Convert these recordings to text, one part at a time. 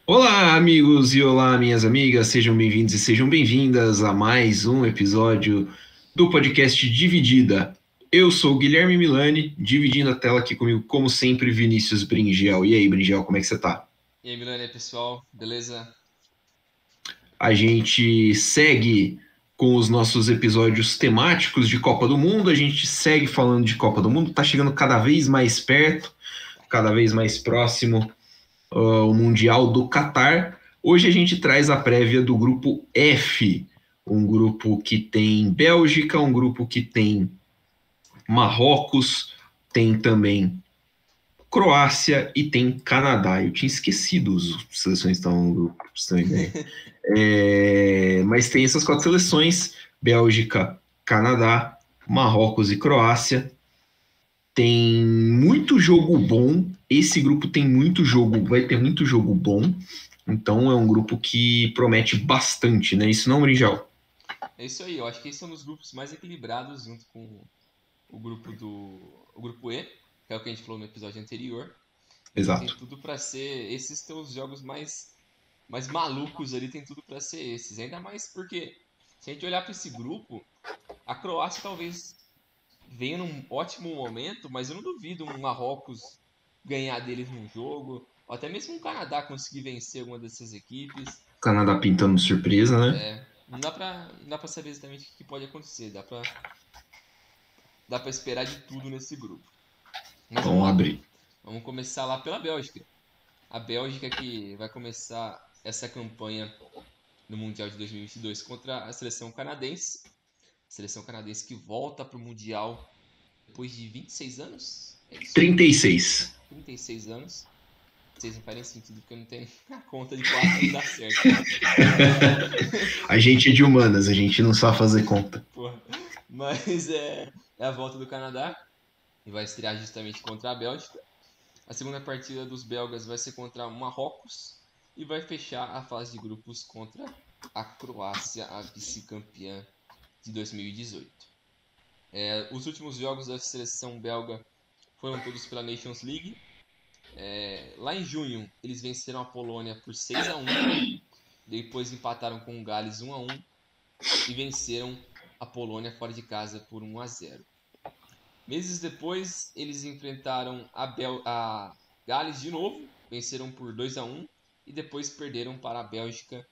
Olá, amigos e olá, minhas amigas, sejam bem-vindos e sejam bem-vindas a mais um episódio do podcast Dividida. Eu sou o Guilherme Milani, dividindo a tela aqui comigo, como sempre, Vinícius Bringel. E aí, Bringel, como é que você tá? E aí, Milene, pessoal, beleza? A gente segue com os nossos episódios temáticos de Copa do Mundo, a gente segue falando de Copa do Mundo, tá chegando cada vez mais perto, cada vez mais próximo o Mundial do Catar. Hoje a gente traz a prévia do grupo F, um grupo que tem Bélgica, um grupo que tem Marrocos, tem também Croácia e tem Canadá. Eu tinha esquecido as seleções que estavam no grupo, pra você ter uma ideia. Mas tem essas quatro seleções: Bélgica, Canadá, Marrocos e Croácia. Tem muito jogo bom. Esse grupo tem muito jogo, vai ter muito jogo bom. Então é um grupo que promete bastante, né? Isso não, Brinjal? É isso aí, eu acho que esse é um dos grupos mais equilibrados junto com o grupo E, que é o que a gente falou no episódio anterior, e que tem Exato. tudo pra ser esses são os jogos mais malucos ali, tem tudo pra ser esses. Ainda mais porque se a gente olhar pra esse grupo, a Croácia talvez venha num ótimo momento, mas eu não duvido um Marrocos ganhar deles num jogo, ou até mesmo um Canadá conseguir vencer alguma dessas equipes. O Canadá pintando surpresa, né? Não dá pra saber exatamente o que pode acontecer. Dá pra esperar de tudo nesse grupo. Mas vamos Vamos lá. abrir. Vamos começar lá pela Bélgica. A Bélgica que vai começar essa campanha no Mundial de 2022 contra a seleção canadense. A seleção canadense que volta para o Mundial depois de 26 anos. É isso? 36. 36 anos. Vocês não fazem sentido porque não tem a conta de 4 não dá certo. A gente é de humanas, a gente não sabe fazer conta. Porra. Mas é a volta do Canadá. E vai estrear justamente contra a Bélgica. A segunda partida dos belgas vai ser contra o Marrocos e vai fechar a fase de grupos contra a Croácia, a vice-campeã de 2018. Os últimos jogos da seleção belga foram todos pela Nations League. Lá em junho, eles venceram a Polônia por 6-1, depois empataram com o Gales 1-1 e venceram a Polônia fora de casa por 1-0. Meses depois, eles enfrentaram a Gales de novo, venceram por 2-1 e depois perderam para a Bélgica,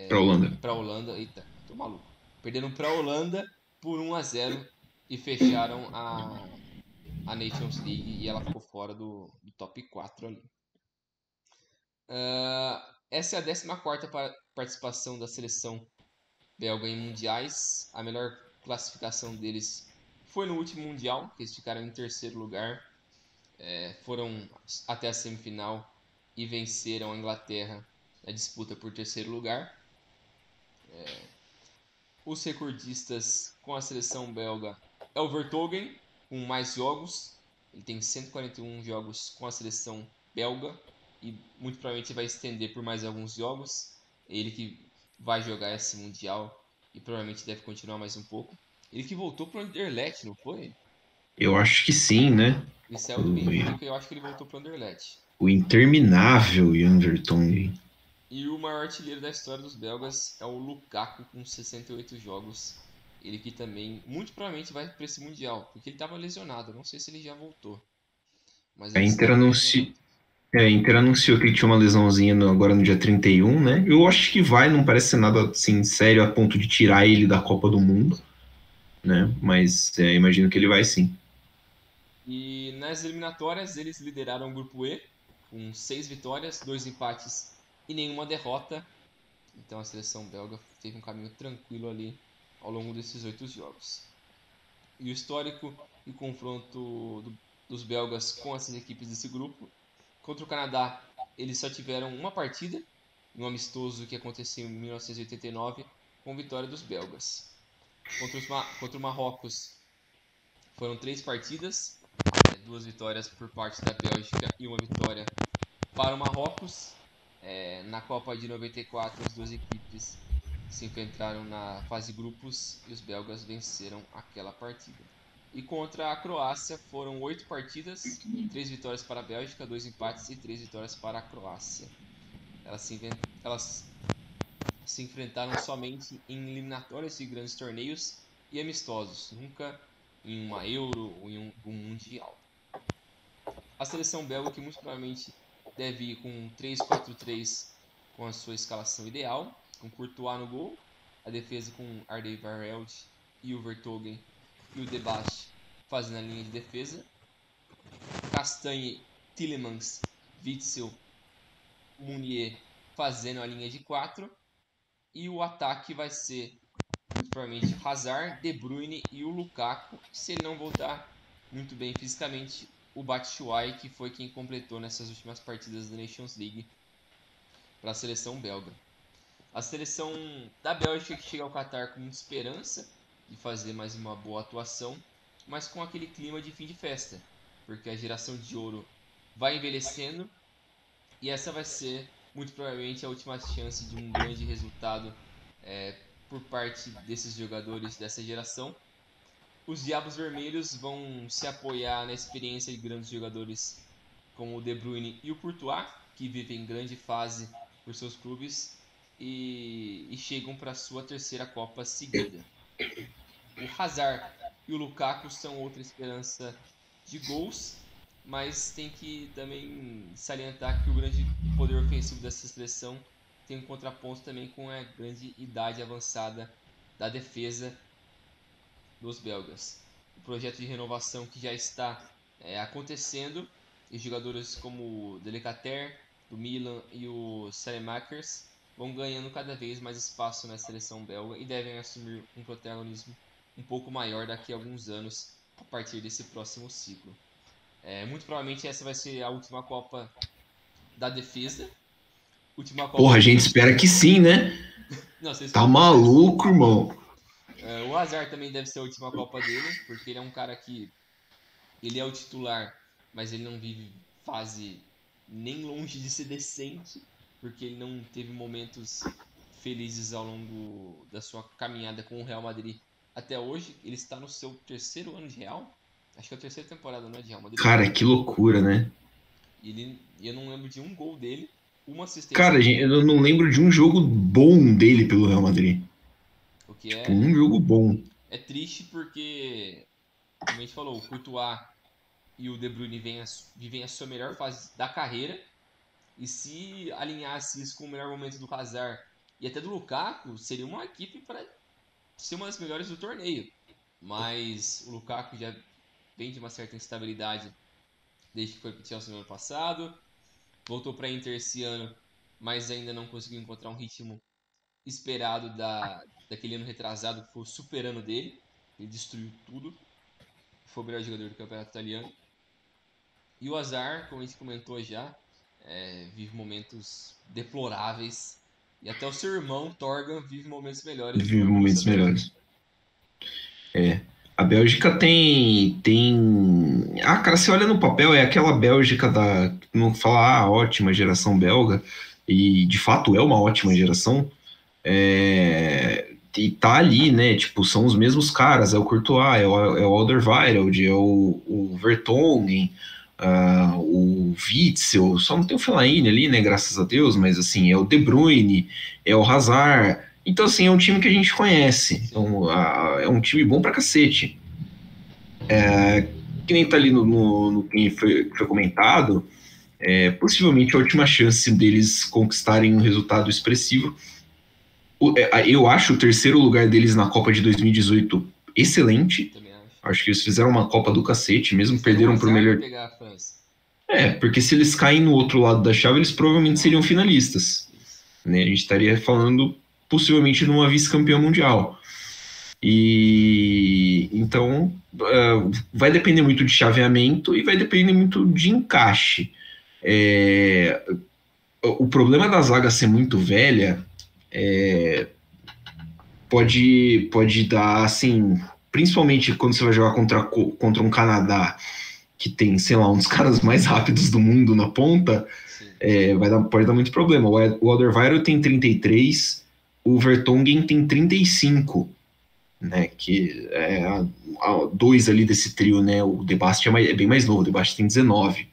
Pra Holanda. para a Holanda. Eita, tô maluco. Perderam para a Holanda por 1-0 e fecharam a Nations League e ela ficou fora do top 4 ali. Essa é a 14ª participação da seleção belga em mundiais. A melhor classificação deles foi no último mundial, que eles ficaram em terceiro lugar. Foram até a semifinal e venceram a Inglaterra na disputa por terceiro lugar. Os recordistas com a seleção belga é o Vertonghen, com mais jogos. Ele tem 141 jogos com a seleção belga e muito provavelmente vai estender por mais alguns jogos. Ele que vai jogar esse Mundial e provavelmente deve continuar mais um pouco. Ele que voltou para o Anderlecht, não foi? Eu acho que sim, né? Ele saiu do O, Benfica e eu acho que ele voltou para o Anderlecht. o interminável Jan Vertonghen. E o maior artilheiro da história dos belgas é o Lukaku com 68 jogos. Ele que também muito provavelmente vai para esse mundial, porque ele estava lesionado. Não sei se ele já voltou, mas A ele Inter, estava anunci... lesionado. a Inter anunciou que ele tinha uma lesãozinha agora no dia 31, né? Eu acho que vai, não parece ser nada assim sério a ponto de tirar ele da Copa do Mundo, né? Mas imagino que ele vai sim. E nas eliminatórias eles lideraram o grupo E com 6 vitórias, 2 empates e nenhuma derrota. Então a seleção belga teve um caminho tranquilo ali ao longo desses 8 jogos. E o histórico e o confronto dos belgas com essas equipes desse grupo. Contra o Canadá, eles só tiveram uma partida, um amistoso que aconteceu em 1989, com vitória dos belgas. Contra o Marrocos, foram 3 partidas, 2 vitórias por parte da Bélgica e uma vitória para o Marrocos. Na Copa de 94, as duas equipes se enfrentaram na fase de grupos e os belgas venceram aquela partida. E contra a Croácia foram 8 partidas, 3 vitórias para a Bélgica, 2 empates e 3 vitórias para a Croácia. Elas se enfrentaram somente em eliminatórias de grandes torneios e amistosos, nunca em uma Euro ou em um Mundial. A seleção belga, que muito provavelmente deve ir com um 3-4-3 com a sua escalação ideal, com Courtois no gol, a defesa com Alderweireld e o Vertonghen e o De Baste fazendo a linha de defesa, Castagne, Tielemans, Witsel, Meunier fazendo a linha de 4, e o ataque vai ser muito provavelmente Hazard, De Bruyne e o Lukaku, se ele não voltar muito bem fisicamente, o Batshuayi, que foi quem completou nessas últimas partidas da Nations League para a seleção belga. A seleção da Bélgica, que chega ao Qatar com muita esperança de fazer mais uma boa atuação, mas com aquele clima de fim de festa, porque a geração de ouro vai envelhecendo e essa vai ser muito provavelmente a última chance de um grande resultado por parte desses jogadores dessa geração. Os Diabos Vermelhos vão se apoiar na experiência de grandes jogadores como o De Bruyne e o Courtois, que vivem em grande fase por seus clubes e chegam para a sua terceira Copa seguida. O Hazard e o Lukaku são outra esperança de gols, mas tem que também salientar que o grande poder ofensivo dessa seleção tem um contraponto também com a grande idade avançada da defesa dos belgas. O projeto de renovação que já está acontecendo, e jogadores como o Delicater, do Milan, e o Saelemaekers vão ganhando cada vez mais espaço na seleção belga e devem assumir um protagonismo um pouco maior daqui a alguns anos a partir desse próximo ciclo. Muito provavelmente essa vai ser a última Copa da defesa. Última Copa. Porra, a gente espera que sim, né? Não, tá maluco, irmão. O Hazard também deve ser a última Copa dele, porque ele é um cara que ele é o titular, mas ele não vive fase nem longe de ser decente, porque ele não teve momentos felizes ao longo da sua caminhada com o Real Madrid até hoje. Ele está no seu terceiro ano de Real, acho que é a terceira temporada, não é, de Real Madrid. Cara, que loucura, né? Eu não lembro de um gol dele, uma assistência. Cara, eu não lembro de um jogo bom dele pelo Real Madrid. O que tipo, um jogo bom. É triste porque, como a gente falou, o Courtois e o De Bruyne vivem a sua melhor fase da carreira. E se alinhasse isso com o melhor momento do Hazard e até do Lukaku, seria uma equipe para ser uma das melhores do torneio. Mas o Lukaku já vem de uma certa instabilidade desde que foi para o Chelsea no ano passado. Voltou para a Inter esse ano, mas ainda não conseguiu encontrar um ritmo esperado daquele ano retrasado, que foi o super ano dele. Ele destruiu tudo. Foi o melhor jogador do campeonato italiano. E o Hazard, como a gente comentou já, vive momentos deploráveis. E até o seu irmão, Torgan, vive momentos melhores. Vive momentos melhores. A Bélgica tem... Ah, cara, você olha no papel, é aquela Bélgica da... Não falar, ótima geração belga. E, de fato, é uma ótima geração. E tá ali, né? Tipo, são os mesmos caras. É o Courtois, é o Alderweireld, é o Vertonghen, o Witsel. Só não tem o Fellaini ali, né? Graças a Deus. Mas, assim, é o De Bruyne, é o Hazard. Então, assim, é um time que a gente conhece. É um time bom pra cacete. Que nem tá ali no que foi comentado, possivelmente a última chance deles conquistarem um resultado expressivo. Eu acho o terceiro lugar deles na Copa de 2018 excelente. Acho que eles fizeram uma Copa do cacete, mesmo perderam pro melhor. Pegar a França. Porque se eles caem no outro lado da chave, eles provavelmente seriam finalistas. Né? A gente estaria falando possivelmente numa vice-campeã mundial. E então vai depender muito de chaveamento e vai depender muito de encaixe. O problema da zaga ser muito velha pode dar, assim, principalmente quando você vai jogar contra um Canadá que tem, sei lá, um dos caras mais rápidos do mundo na ponta, pode dar muito problema. O Alderweireld tem 33, o Vertonghen tem 35, né, que dois ali desse trio, né, o De Baste é bem mais novo, o De Baste tem 19.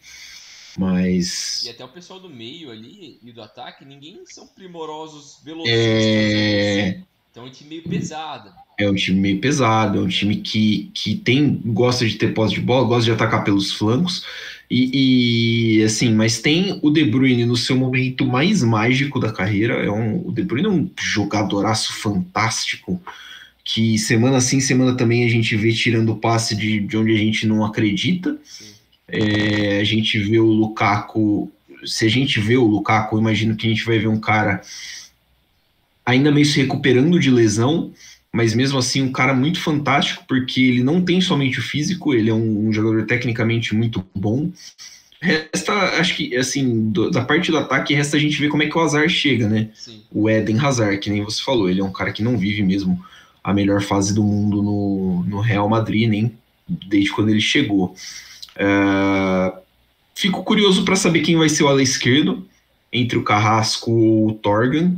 Mas E até o pessoal do meio ali e do ataque, ninguém são primorosos velocistas ali assim. é, Então é um time meio pesado. é um time meio pesado, é um É, time que tem, gosta de ter posse de bola, gosta de atacar pelos flancos. Assim, mas tem o De Bruyne no seu momento mais mágico da carreira. O De Bruyne é um jogadoraço fantástico que semana sim, semana também a gente vê tirando o passe de onde a gente não acredita. sim, A gente vê o Lukaku. Se a gente vê o Lukaku, eu imagino que a gente vai ver um cara ainda meio se recuperando de lesão, mas mesmo assim um cara muito fantástico, porque ele não tem somente o físico, ele é um jogador tecnicamente muito bom. Resta, acho que, assim, da parte do ataque, resta a gente ver como é que o Hazard chega, né? sim. O Eden Hazard, que nem você falou, ele é um cara que não vive mesmo a melhor fase do mundo no Real Madrid, nem desde quando ele chegou. Fico curioso para saber quem vai ser o ala esquerdo, entre o Carrasco ou o Torgan.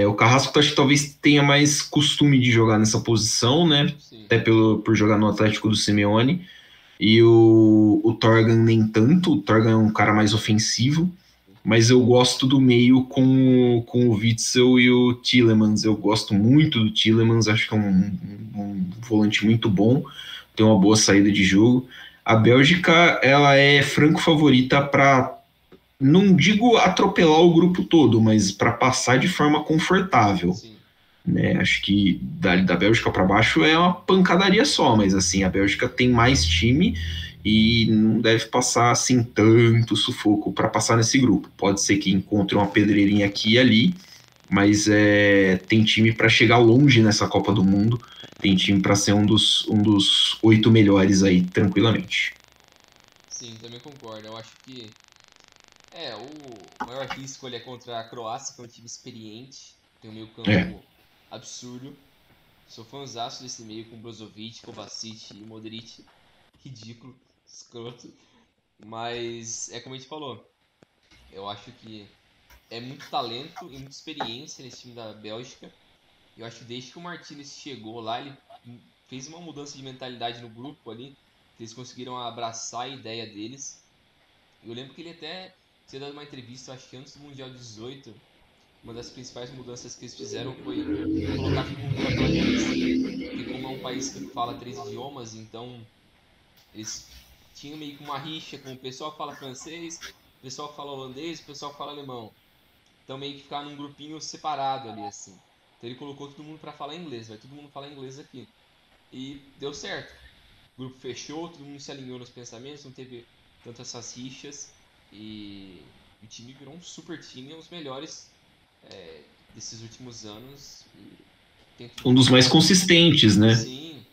O Carrasco acho que talvez tenha mais costume de jogar nessa posição, né? Sim. Até por jogar no Atlético do Simeone. E o Torgan nem tanto. O Torgan é um cara mais ofensivo. Mas eu gosto do meio com o Witsel e o Tielemans. Eu gosto muito do Tielemans. Acho que é um volante muito bom. Tem uma boa saída de jogo. A Bélgica, ela é franco favorita para, não digo atropelar o grupo todo, mas para passar de forma confortável, Sim. né? Acho que da Bélgica para baixo é uma pancadaria só, mas assim, a Bélgica tem mais time e não deve passar assim tanto sufoco para passar nesse grupo. Pode ser que encontre uma pedreirinha aqui e ali, mas tem time para chegar longe nessa Copa do Mundo, tem time para ser um dos 8 melhores aí, tranquilamente. Sim, também concordo. Eu acho que o maior risco ali é contra a Croácia, que é um time experiente, tem um meio É. campo absurdo. Sou fãzaço desse meio com Brozovic, Kovacic e Modric. Ridículo, escroto. Mas é como a gente falou, eu acho que é muito talento e muita experiência nesse time da Bélgica. Eu acho que desde que o Martinez chegou lá, ele fez uma mudança de mentalidade no grupo ali, que eles conseguiram abraçar a ideia deles. Eu lembro que ele até tinha dado uma entrevista, acho que antes do Mundial 18, uma das principais mudanças que eles fizeram foi colocar todo mundo para falar inglês. Porque como é um país que fala três idiomas, então eles tinham meio que uma rixa com o pessoal que fala francês, o pessoal que fala holandês, o pessoal que fala alemão. Então meio que ficar num grupinho separado ali assim. Então ele colocou todo mundo para falar inglês, vai todo mundo falar inglês aqui. E deu certo. O grupo fechou, todo mundo se alinhou nos pensamentos, não teve tantas essas rixas e o time virou um super time, um dos melhores desses últimos anos e tem tudo Um dos mais pra. consistentes, né? Sim,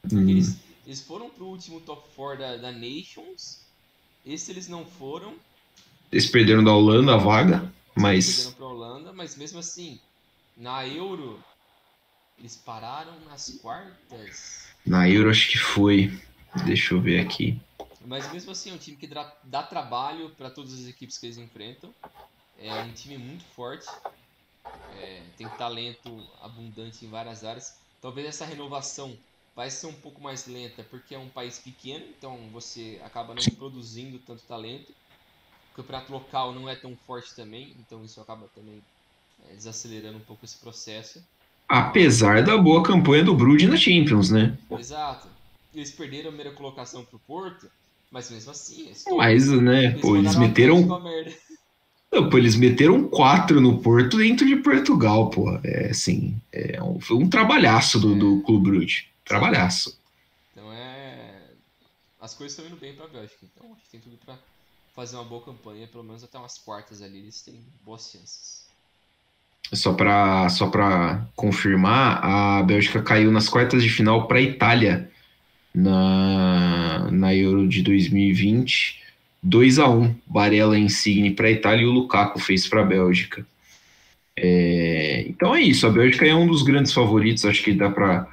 porque Hum. eles foram pro último top 4 da Nations. Esse eles não foram. Eles perderam da Holanda a vaga, Sim, perderam mas pra Holanda, mas mesmo assim, na Euro, eles pararam nas quartas. na Euro acho que foi. Deixa eu ver aqui. Mas mesmo assim, é um time que dá trabalho para todas as equipes que eles enfrentam. É um time muito forte, tem talento abundante em várias áreas. Talvez essa renovação vai ser um pouco mais lenta porque é um país pequeno, então você acaba não produzindo tanto talento. O campeonato local não é tão forte também, então isso acaba também desacelerando um pouco esse processo. Apesar da boa campanha do Brugge na Champions, né? Exato. Eles perderam a primeira colocação pro Porto, mas mesmo assim, é histórico. Mas, né, Eles pô, eles mandaram o Atlético meteram. a merda. Não, pô, eles meteram 4 no Porto dentro de Portugal, pô. Assim, foi um trabalhaço do É, Clube Brugge. sim. Trabalhaço. Então as coisas estão indo bem pra Bélgica, então acho que tem tudo pra fazer uma boa campanha, pelo menos até umas quartas ali, eles têm boas chances. Só pra confirmar, a Bélgica caiu nas quartas de final para a Itália na Euro de 2020. 2-1. Barella, Insigne para a Itália e o Lukaku fez para a Bélgica. Então é isso. A Bélgica é um dos grandes favoritos. Acho que dá para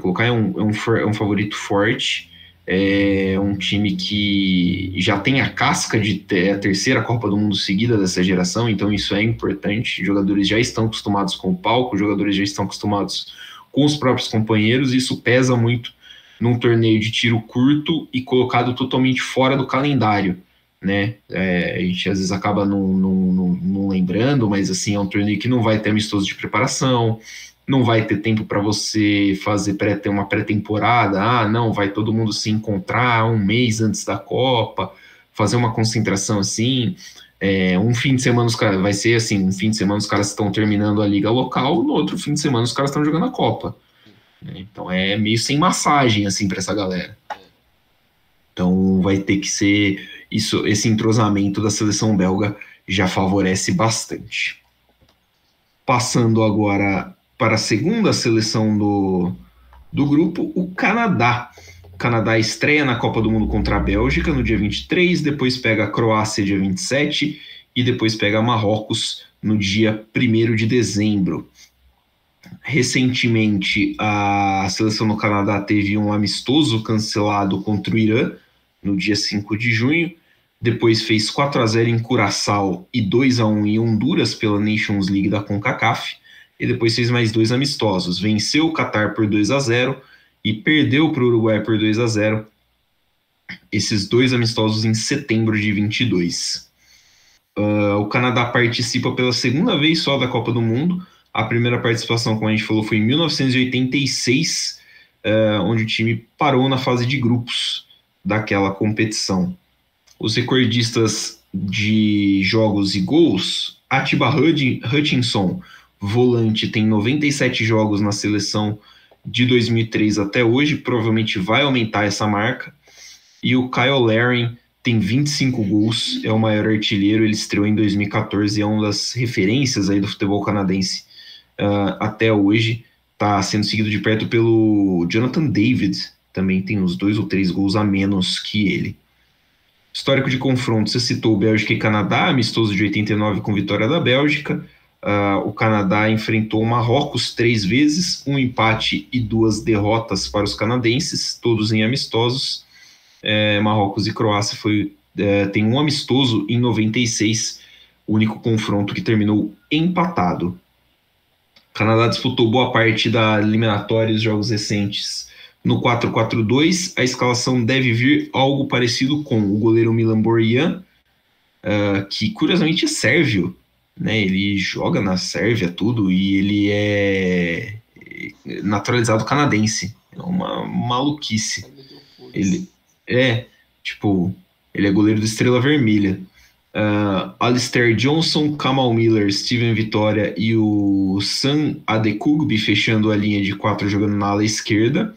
colocar. É um favorito forte. É um time que já tem a casca de ter a terceira Copa do Mundo seguida dessa geração, então isso é importante. Os jogadores já estão acostumados com o palco, os jogadores já estão acostumados com os próprios companheiros, e isso pesa muito num torneio de tiro curto e colocado totalmente fora do calendário. né? A gente às vezes acaba não lembrando, mas assim, é um torneio que não vai ter amistoso de preparação, não vai ter tempo para você ter uma pré-temporada, não, vai todo mundo se encontrar um mês antes da Copa, fazer uma concentração assim. Um fim de semana vai ser assim, um fim de semana os caras estão terminando a liga local, no outro fim de semana os caras estão jogando a Copa. Né? Então é meio sem massagem assim para essa galera. Então vai ter que ser isso, esse entrosamento da seleção belga já favorece bastante. Passando agora para a segunda seleção do grupo, o Canadá. O Canadá estreia na Copa do Mundo contra a Bélgica no dia 23, depois pega a Croácia dia 27 e depois pega Marrocos no dia 1º de dezembro. Recentemente, a seleção do Canadá teve um amistoso cancelado contra o Irã no dia 5 de junho, depois fez 4-0 em Curaçao e 2-1 em Honduras pela Nations League da CONCACAF, e depois fez mais 2 amistosos. Venceu o Catar por 2-0 e perdeu para o Uruguai por 2-0. Esses 2 amistosos em setembro de 22. O Canadá participa pela segunda vez só da Copa do Mundo. A primeira participação, como a gente falou, foi em 1986, onde o time parou na fase de grupos daquela competição. Os recordistas de jogos e gols, Atiba Hutchinson, volante, tem 97 jogos na seleção de 2003 até hoje, provavelmente vai aumentar essa marca. E o Kyle Larin tem 25 gols, é o maior artilheiro, ele estreou em 2014, é uma das referências aí do futebol canadense até hoje, está sendo seguido de perto pelo Jonathan David, também tem uns 2 ou 3 gols a menos que ele. Histórico de confronto, você citou Bélgica e Canadá, amistoso de 89 com vitória da Bélgica. O Canadá enfrentou o Marrocos 3 vezes, um empate e 2 derrotas para os canadenses, todos em amistosos. Marrocos e Croácia tem um amistoso em 96, o único confronto que terminou empatado. O Canadá disputou boa parte da eliminatória dos jogos recentes no 4-4-2, a escalação deve vir algo parecido com o goleiro Milan Borjan, que curiosamente é sérvio, né? Ele joga na Sérvia, tudo, e ele é naturalizado canadense. É uma maluquice. Ele é goleiro do Estrela Vermelha. Alistair Johnson, Kamal Miller, Steven Vitória e o Sam Adekugbe fechando a linha de 4 jogando na ala esquerda.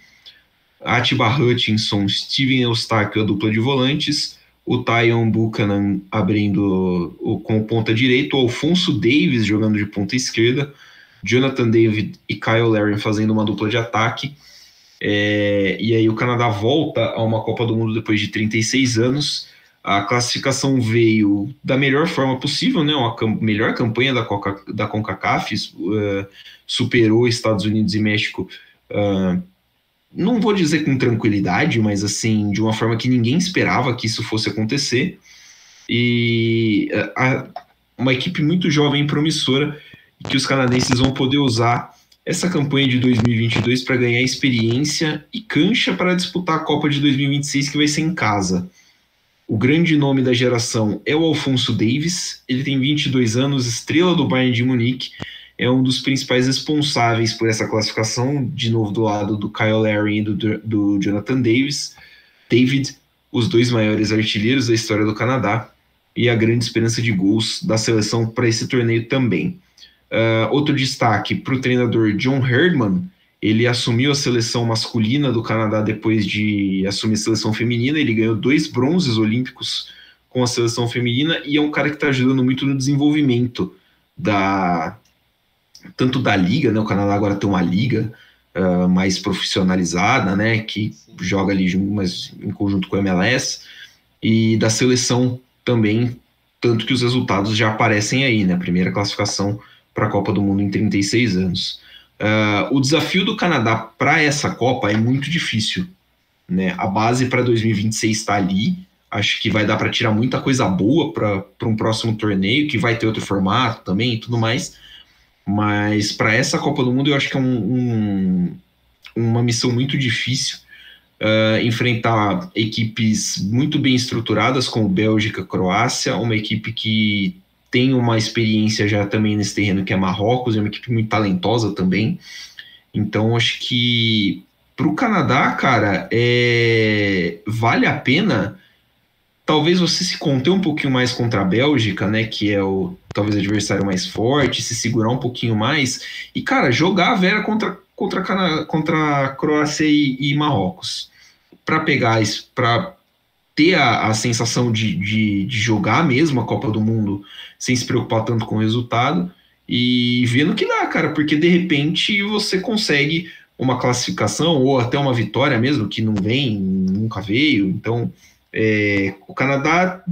Atiba Hutchinson, Steven Eustáquio, a dupla de volantes, o Tyon Buchanan abrindo com ponta direito, o Alfonso Davies jogando de ponta esquerda, Jonathan David e Kyle Larin fazendo uma dupla de ataque. E aí o Canadá volta a uma Copa do Mundo depois de 36 anos. A classificação veio da melhor forma possível, né? Uma melhor campanha da CONCACAF, superou Estados Unidos e México, não vou dizer com tranquilidade, mas assim, de uma forma que ninguém esperava que isso fosse acontecer. E uma equipe muito jovem e promissora, que os canadenses vão poder usar essa campanha de 2022 para ganhar experiência e cancha para disputar a Copa de 2026, que vai ser em casa. O grande nome da geração é o Alfonso Davies, ele tem 22 anos, estrela do Bayern de Munique, é um dos principais responsáveis por essa classificação, de novo do lado do Kyle Larin e do Jonathan David, os 2 maiores artilheiros da história do Canadá, e a grande esperança de gols da seleção para esse torneio também. Outro destaque para o treinador John Herdman, ele assumiu a seleção masculina do Canadá depois de assumir a seleção feminina, ele ganhou 2 bronzes olímpicos com a seleção feminina, e é um cara que está ajudando muito no desenvolvimento tanto da liga, né? O Canadá agora tem uma liga mais profissionalizada, né? Que joga ali mas em conjunto com o MLS, e da seleção também, tanto que os resultados já aparecem aí, né? Primeira classificação para a Copa do Mundo em 36 anos. O desafio do Canadá para essa Copa é muito difícil, né? A base para 2026 está ali, acho que vai dar para tirar muita coisa boa para um próximo torneio, que vai ter outro formato também e tudo mais. Mas para essa Copa do Mundo eu acho que é uma missão muito difícil. enfrentar equipes muito bem estruturadas, como Bélgica, Croácia, uma equipe que tem uma experiência já também nesse terreno, que é Marrocos, é uma equipe muito talentosa também. Então, acho que para o Canadá, cara, vale a pena talvez você se conter um pouquinho mais contra a Bélgica, né, que é o talvez adversário mais forte, se segurar um pouquinho mais e, cara, jogar a Vera contra a Croácia e Marrocos para pegar isso, para ter a sensação de jogar mesmo a Copa do Mundo sem se preocupar tanto com o resultado e ver no que dá, cara, porque de repente você consegue uma classificação ou até uma vitória mesmo, que não vem, nunca veio. Então, o Canadá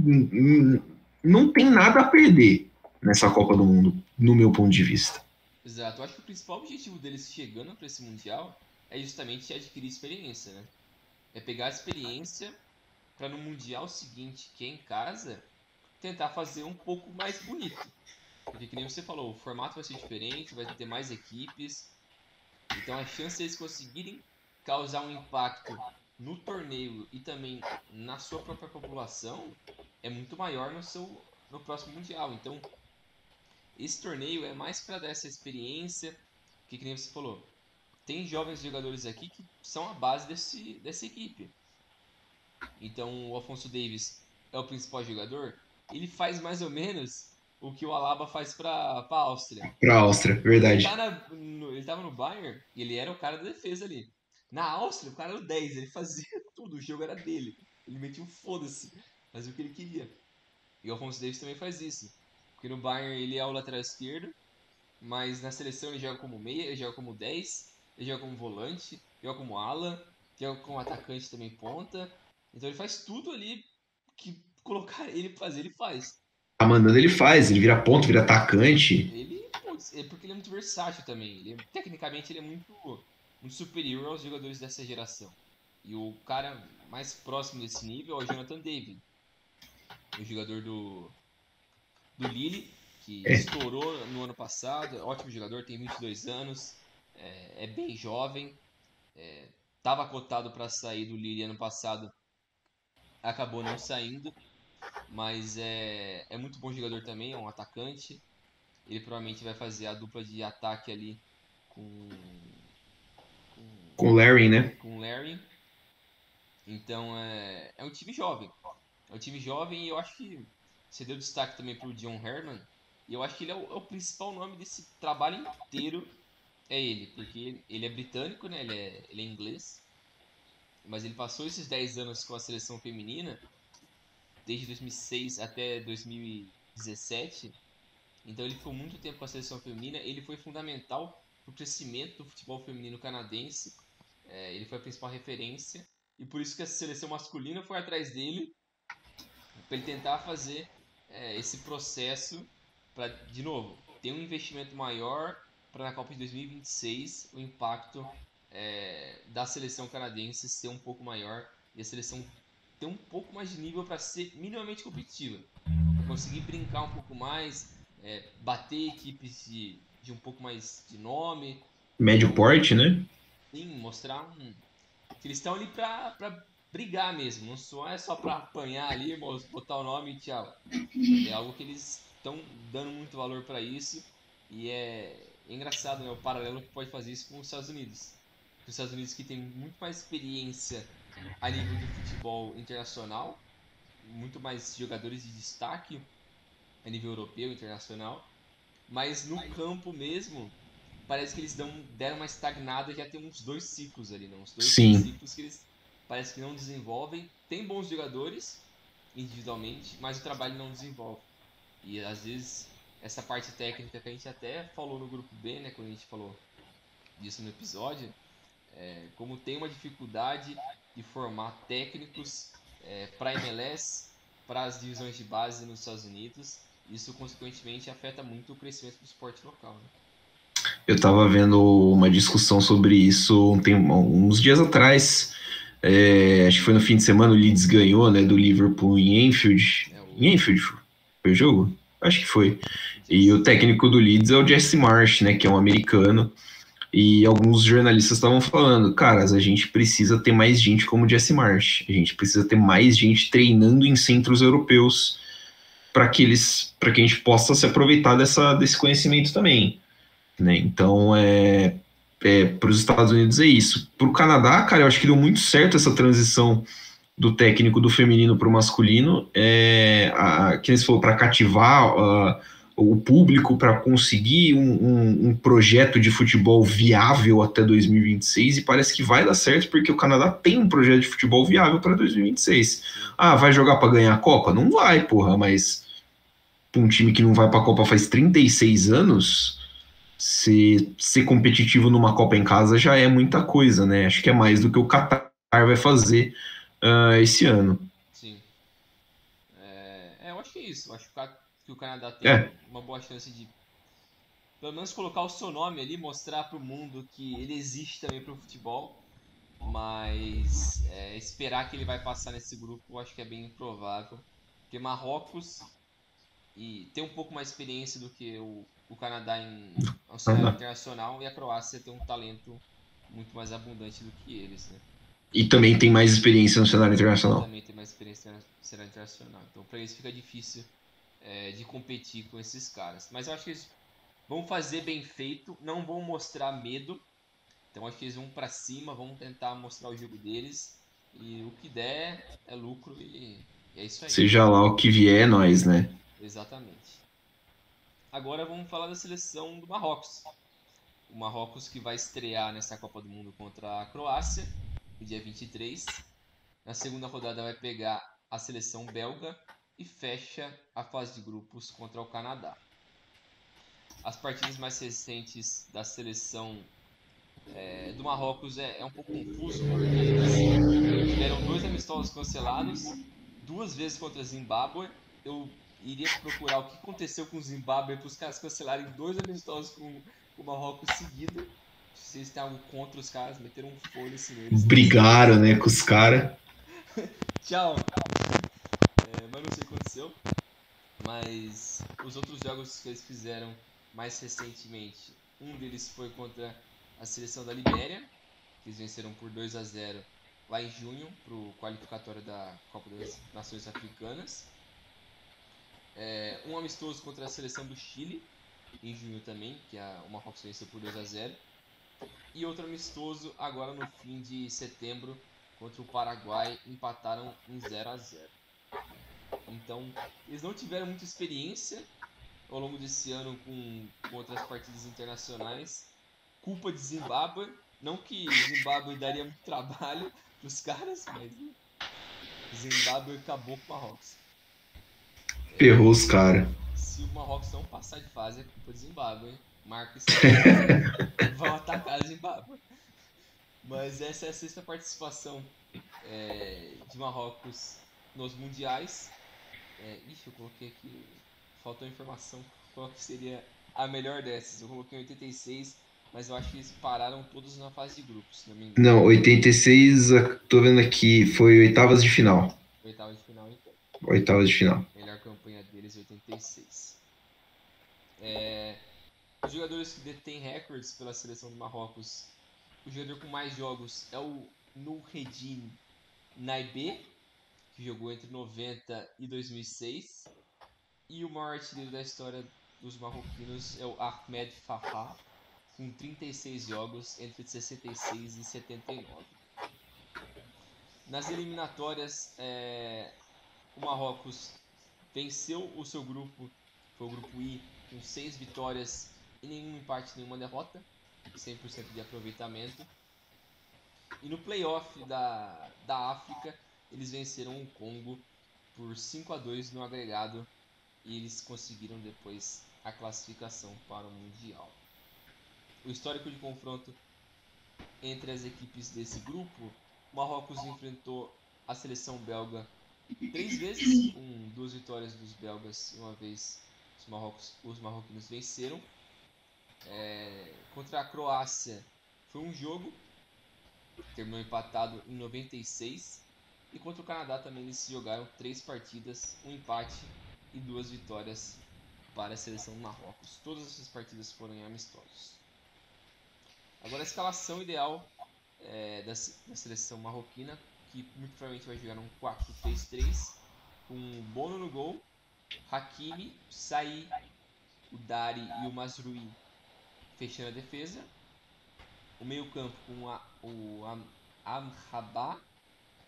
não tem nada a perder nessa Copa do Mundo, no meu ponto de vista. Exato, eu acho que o principal objetivo deles chegando para esse Mundial é justamente adquirir experiência, né? É pegar a experiência para no Mundial seguinte, que é em casa, tentar fazer um pouco mais bonito. Porque, que nem você falou, o formato vai ser diferente, vai ter mais equipes. Então a chance deles conseguirem causar um impacto no torneio e também na sua própria população é muito maior no próximo Mundial. Então esse torneio é mais para dar essa experiência, que nem você falou. Tem jovens jogadores aqui que são a base dessa equipe. Então o Alphonso Davies é o principal jogador. Ele faz mais ou menos o que o Alaba faz para a Áustria. Para a Áustria, Quando verdade. ele tava no Bayern, ele era o cara da defesa ali. Na Áustria, o cara era o 10, ele fazia tudo, o jogo era dele. Ele metia um foda-se, fazia o que ele queria. E o Alphonso Davies também faz isso. Porque no Bayern ele é o lateral esquerdo, mas na seleção ele joga como meia, ele joga como 10, ele joga como volante, joga como ala, joga como atacante também ponta. Então ele faz tudo ali que colocar ele pra fazer, ele faz. Tá mandando, ele faz, ele vira ponto, vira atacante. Ele, putz, porque ele é muito versátil também. Tecnicamente ele é muito superior aos jogadores dessa geração. E o cara mais próximo desse nível é o Jonathan David, o jogador do Lille, que É, estourou no ano passado. Ótimo jogador, tem 22 anos, é bem jovem. Estava cotado para sair do Lille ano passado, acabou não saindo. Mas é muito bom jogador também, é um atacante. Ele provavelmente vai fazer a dupla de ataque ali com, com o Larry, né? com o Larry. Então é um time jovem. É um time jovem e eu acho que você deu destaque também pro John Herman. E eu acho que ele é o principal nome desse trabalho inteiro. É ele, porque ele é britânico, né? Ele é inglês. Mas ele passou esses 10 anos com a seleção feminina, desde 2006 até 2017. Então ele ficou muito tempo com a seleção feminina. Ele foi fundamental para o crescimento do futebol feminino canadense. Ele foi a principal referência. E por isso que a seleção masculina foi atrás dele, para ele tentar fazer esse processo para, de novo, ter um investimento maior para na Copa de 2026 o impacto da seleção canadense ser um pouco maior e a seleção ter um pouco mais de nível para ser minimamente competitiva, para conseguir brincar um pouco mais, bater equipes de um pouco mais de nome. Médio Então, porte, né? sim, mostrar que eles estão ali para brigar mesmo, não é só para apanhar ali, botar o nome e tchau. É algo que eles estão dando muito valor para isso e é engraçado, né, o paralelo que pode fazer isso com os Estados Unidos. Os Estados Unidos que tem muito mais experiência a nível de futebol internacional, muito mais jogadores de destaque a nível europeu, internacional, mas no campo mesmo parece que eles deram uma estagnada, já tem uns 2 ciclos ali, né? Uns 2, 3 Sim. ciclos que eles parece que não desenvolvem. Tem bons jogadores individualmente, mas o trabalho não desenvolve. E às vezes essa parte técnica que a gente até falou no grupo B, né, quando a gente falou disso no episódio, como tem uma dificuldade de formar técnicos para a MLS, para as divisões de base nos Estados Unidos, isso consequentemente afeta muito o crescimento do esporte local, né? Eu tava vendo uma discussão sobre isso uns dias atrás. Acho que foi no fim de semana, o Leeds ganhou, né, do Liverpool em Anfield. Em Anfield foi o jogo? Acho que foi. E o técnico do Leeds é o Jesse Marsch, né, que é um americano. E alguns jornalistas estavam falando, caras, a gente precisa ter mais gente como Jesse Marsh, a gente precisa ter mais gente treinando em centros europeus para que a gente possa se aproveitar desse conhecimento também, né? Então, para os Estados Unidos é isso. Para o Canadá, cara, eu acho que deu muito certo essa transição do técnico do feminino para o masculino, que eles falou, para cativar o público, para conseguir um projeto de futebol viável até 2026, e parece que vai dar certo, porque o Canadá tem um projeto de futebol viável para 2026. Ah, vai jogar para ganhar a Copa? Não vai, porra, mas para um time que não vai para a Copa faz 36 anos, ser competitivo numa Copa em casa já é muita coisa, né? Acho que é mais do que o Qatar vai fazer esse ano. Sim. Eu acho que é isso. Eu acho que o Canadá tem É, uma boa chance de, pelo menos, colocar o seu nome ali, mostrar para o mundo que ele existe também para o futebol. Mas esperar que ele vai passar nesse grupo, eu acho que é bem improvável. Porque Marrocos tem um pouco mais de experiência do que o Canadá em um cenário internacional, e a Croácia tem um talento muito mais abundante do que eles, né? e também tem mais experiência no cenário E internacional. também tem mais experiência no cenário internacional. Então, para eles fica difícil de competir com esses caras. Mas eu acho que eles vão fazer bem feito, não vão mostrar medo. Então, acho que eles vão para cima, vão tentar mostrar o jogo deles. E o que der é lucro, e é isso aí. Seja lá o que vier, é nós, né? Exatamente. Agora vamos falar da seleção do Marrocos. O Marrocos que vai estrear nessa Copa do Mundo contra a Croácia, no dia 23. Na segunda rodada vai pegar a seleção belga e fecha a fase de grupos contra o Canadá. As partidas mais recentes da seleção do Marrocos é um pouco confuso, porque eles tiveram 2 amistosos cancelados, 2 vezes contra Zimbábue. Eu iria procurar o que aconteceu com o Zimbábue para os caras cancelarem 2 amistosos com o Marrocos seguido. Se vocês têm algo contra os caras, meteram um foda-se neles, não sei. Brigaram, né, com os caras. Tchau! Mas não sei o que aconteceu. Mas os outros jogos que eles fizeram mais recentemente, um deles foi contra a seleção da Libéria, que eles venceram por 2-0 lá em junho para o qualificatório da Copa das Nações Africanas. Um amistoso contra a seleção do Chile, em junho também, que o Marrocos venceu por 2-0. E outro amistoso agora no fim de setembro contra o Paraguai, empataram em 0-0. Então, eles não tiveram muita experiência ao longo desse ano com outras partidas internacionais. Culpa de Zimbábue. Não que Zimbábue daria muito trabalho para os caras, mas Zimbábue acabou com o Marrocos. Ferrou os caras. Se o Marrocos não passar de fase, é culpa de Zimbábue, hein? Marca isso aí. Vão atacar Zimbábue. Mas essa é a sexta participação de Marrocos nos mundiais. Ixi, eu coloquei aqui. Faltou informação. Qual que seria a melhor dessas? Eu coloquei em 86, mas eu acho que eles pararam todos na fase de grupos, se não me engano. Não, 86, tô vendo aqui, foi oitavas de final. Oitava de final, então. Oitavas de final. Melhor campanha deles, 86. Os jogadores que detêm recordes pela seleção do Marrocos, o jogador com mais jogos é o Noureddine Naibé, que jogou entre 90 e 2006. E o maior artilheiro da história dos marroquinos é o Ahmed Farah, com 36 jogos entre 66 e 79. Nas eliminatórias, o Marrocos venceu o seu grupo, foi o grupo I, com 6 vitórias e nenhum empate, nenhuma derrota, 100% de aproveitamento. E no playoff da África, eles venceram o Congo por 5-2 no agregado, e eles conseguiram depois a classificação para o Mundial. O histórico de confronto entre as equipes desse grupo, o Marrocos enfrentou a seleção belga 3 vezes, com 2 vitórias dos belgas e uma vez os marroquinos venceram. Contra a Croácia foi um jogo, terminou empatado em 96. E contra o Canadá também eles jogaram 3 partidas, um empate e 2 vitórias para a seleção do Marrocos. Todas essas partidas foram em amistosos. Agora a escalação ideal da seleção marroquina, que muito provavelmente vai jogar num 4-3-3, com Bono no gol, Hakimi, Saï, o Dari e o Mazrui fechando a defesa. O meio-campo com o Amrabat,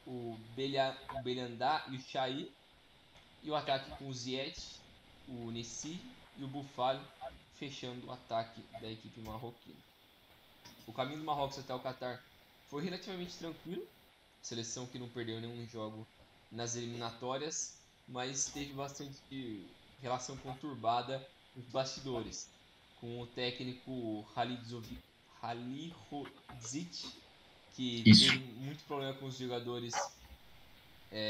o Belhanda e o Chahi. E o ataque com o Ziyech, o Nessi e o Boufal fechando o ataque da equipe marroquina. O caminho do Marrocos até o Catar foi relativamente tranquilo. Seleção que não perdeu nenhum jogo nas eliminatórias, mas teve bastante relação conturbada nos bastidores, com o técnico Halilhodžić, que teve muito problema com os jogadores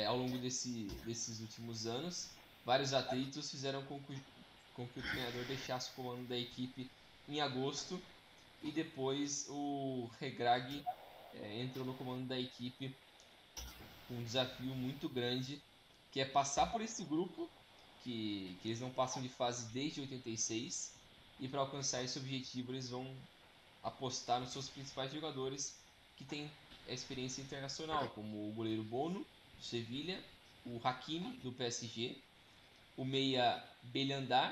ao longo desses últimos anos. Vários atritos fizeram com que o treinador deixasse o comando da equipe em agosto, e depois o Regragui entrou no comando da equipe com um desafio muito grande, que é passar por esse grupo, que eles não passam de fase desde 86, e para alcançar esse objetivo eles vão apostar nos seus principais jogadores que têm experiência internacional, como o goleiro Bono, do Sevilha, o Hakimi, do PSG, o meia Belhanda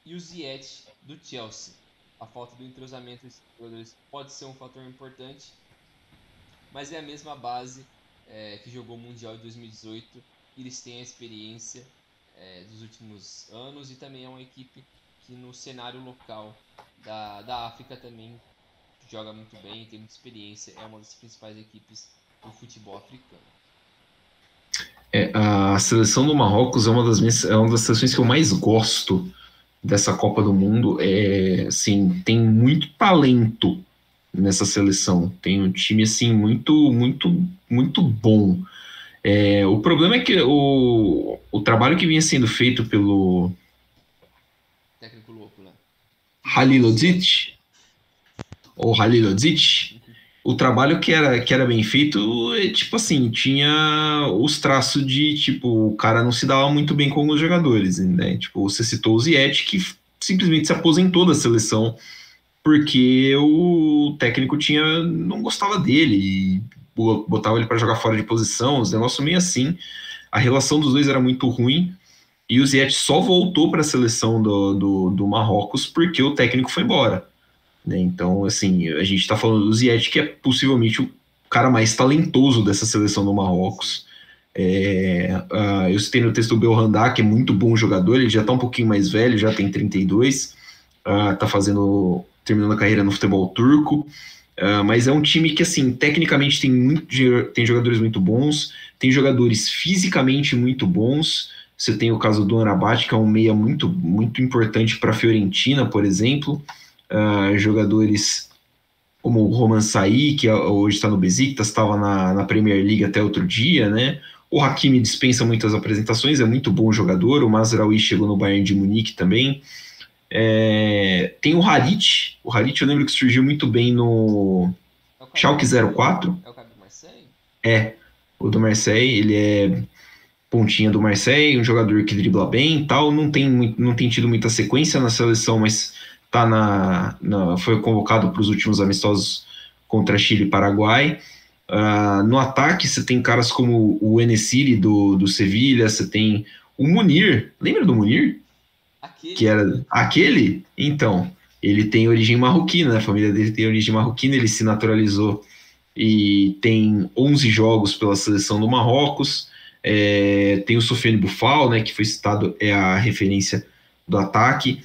e o Ziyech, do Chelsea. A falta do entrosamento desses jogadores pode ser um fator importante, mas é a mesma base que jogou o Mundial de 2018, e eles têm a experiência dos últimos anos, e também é uma equipe que no cenário local da África também joga muito bem, tem muita experiência, é uma das principais equipes do futebol africano. A seleção do Marrocos é uma das seleções que eu mais gosto dessa Copa do Mundo. Assim, tem muito talento nessa seleção. Tem um time assim muito, muito, muito bom. O problema é que o trabalho que vinha sendo feito pelo técnico louco, né? Halilhodžić, o trabalho que era bem feito, tipo assim, tinha os traços de, tipo, o cara não se dava muito bem com os jogadores, né? Tipo, você citou o Ziyech, que simplesmente se aposentou da seleção porque o técnico não gostava dele e botava ele para jogar fora de posição, os negócios meio assim. A relação dos dois era muito ruim, e o Ziyech só voltou para a seleção do Marrocos porque o técnico foi embora. Né? Então, assim, a gente está falando do Ziyech, que é possivelmente o cara mais talentoso dessa seleção do Marrocos. Eu citei no texto do Belhanda, que é muito bom jogador, ele já está um pouquinho mais velho, já tem 32, está terminando a carreira no futebol turco, mas é um time que, assim, tecnicamente tem jogadores muito bons, tem jogadores fisicamente muito bons. Você tem o caso do Amrabat, que é um meia muito, muito importante para a Fiorentina, por exemplo. Jogadores como o Roman Saï, que hoje está no Besiktas, estava na Premier League até outro dia, né? O Hakimi dispensa muitas apresentações, é muito bom jogador. O Mazraoui chegou no Bayern de Munique também. Tem o Harit. O Harit eu lembro que surgiu muito bem no Schalke 04. É o cara do Marseille? O do Marseille. Ele é pontinha do Marseille, um jogador que dribla bem e tal. Não tem tido muita sequência na seleção, mas foi convocado para os últimos amistosos contra Chile e Paraguai. No ataque, você tem caras como o Enesiri do Sevilha, você tem o Munir. Lembra do Munir? Que era aquele? Então, ele tem origem marroquina, né? A família dele tem origem marroquina, ele se naturalizou e tem 11 jogos pela seleção do Marrocos. Tem o Sofiane Boufal, né, que foi citado, é a referência do ataque.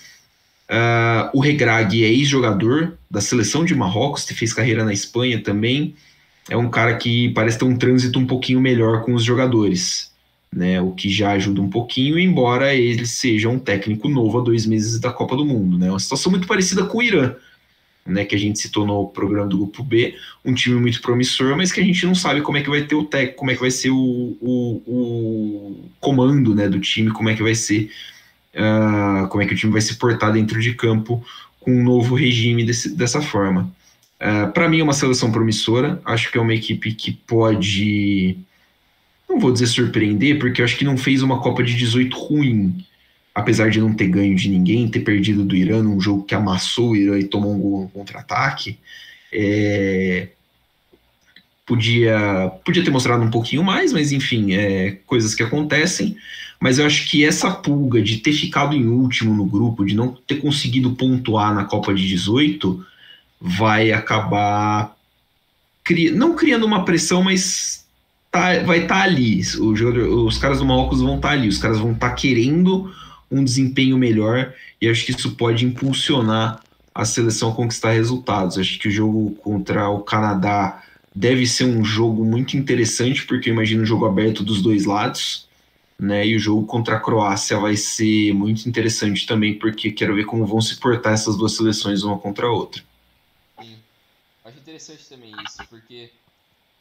O Regragui é ex-jogador da seleção de Marrocos, que fez carreira na Espanha também. É um cara que parece ter um trânsito um pouquinho melhor com os jogadores, né, o que já ajuda um pouquinho, embora ele seja um técnico novo há 2 meses da Copa do Mundo, né? Uma situação muito parecida com o Irã, né, que a gente citou no programa do Grupo B, um time muito promissor, mas que a gente não sabe como é que vai ter o técnico, como é que vai ser o comando, né, do time, como é que vai ser, como é que o time vai se portar dentro de campo com um novo regime dessa forma. Para mim é uma seleção promissora, acho que é uma equipe que pode, não vou dizer surpreender, porque eu acho que não fez uma Copa de 18 ruim. apesar de não ter ganho de ninguém, ter perdido do Irã num jogo que amassou o Irã e tomou um gol no contra-ataque, podia ter mostrado um pouquinho mais, mas enfim, coisas que acontecem. Mas eu acho que essa pulga de ter ficado em último no grupo, de não ter conseguido pontuar na Copa de 18, vai acabar não criando uma pressão, mas vai estar ali. Os caras do Marrocos vão estar ali, os caras vão estar querendo um desempenho melhor, e acho que isso pode impulsionar a seleção a conquistar resultados. Acho que o jogo contra o Canadá deve ser um jogo muito interessante, porque eu imagino um jogo aberto dos dois lados, né? E o jogo contra a Croácia vai ser muito interessante também, porque quero ver como vão se portar essas duas seleções uma contra a outra. Sim, acho interessante também isso, porque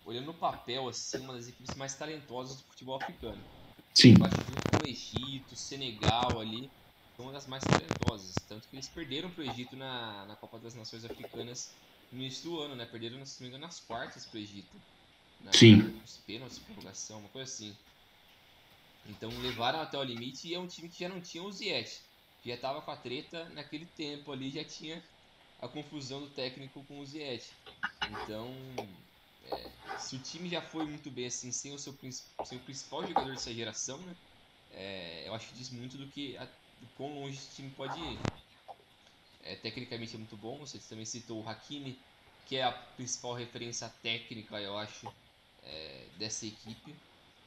olhando no papel, assim, uma das equipes mais talentosas do futebol africano. Sim. Eu acho que junto com o Egito, Senegal ali, são uma das mais talentosas. Tanto que eles perderam pro Egito na Copa das Nações Africanas no início do ano, né? Perderam, se não me engano, nas quartas pro Egito. Sim. Nos pênaltis, prorrogação, uma coisa assim. Então levaram até o limite, e é um time que já não tinha o Ziyech. Já tava com a treta naquele tempo ali, já tinha a confusão do técnico com o Ziyech. Então, se o time já foi muito bem assim, sem o principal jogador dessa geração, né? Eu acho que diz muito do quão longe esse time pode ir. Tecnicamente é muito bom. Você também citou o Hakimi, que é a principal referência técnica, eu acho, dessa equipe.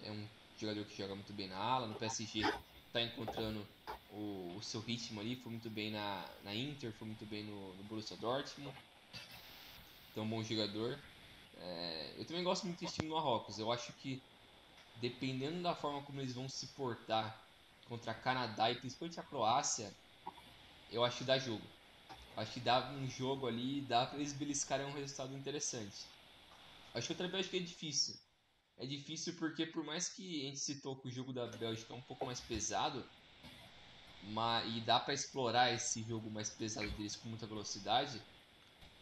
É um jogador que joga muito bem na ala. No PSG está encontrando o seu ritmo ali. Foi muito bem na Inter, foi muito bem no Borussia Dortmund. Então, um bom jogador. Eu também gosto muito desse time do Marrocos. Eu acho que, dependendo da forma como eles vão se portar contra Canadá e principalmente a Croácia, eu acho que dá jogo. Acho que dá um jogo ali, dá para eles beliscarem um resultado interessante. Acho que outra Bélgica é difícil. É difícil porque, por mais que a gente citou que o jogo da Bélgica é um pouco mais pesado, e dá para explorar esse jogo mais pesado deles com muita velocidade,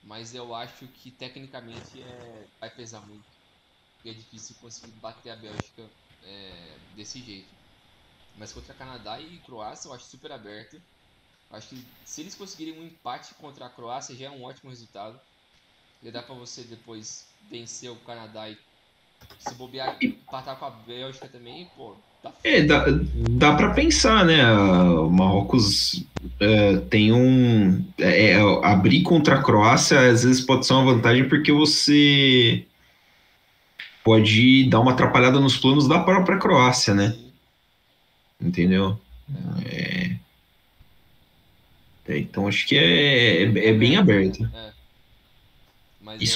mas eu acho que tecnicamente vai pesar muito. E é difícil conseguir bater a Bélgica desse jeito. Mas contra Canadá e Croácia eu acho super aberto. Acho que se eles conseguirem um empate contra a Croácia já é um ótimo resultado. Já dá pra você depois vencer o Canadá e, se bobear, empatar com a Bélgica também, pô, tá feito. Dá para pensar, né? O Marrocos tem abrir contra a Croácia às vezes pode ser uma vantagem, porque você pode dar uma atrapalhada nos planos da própria Croácia, né? Sim. Entendeu? Então acho que é bem aberto. Mas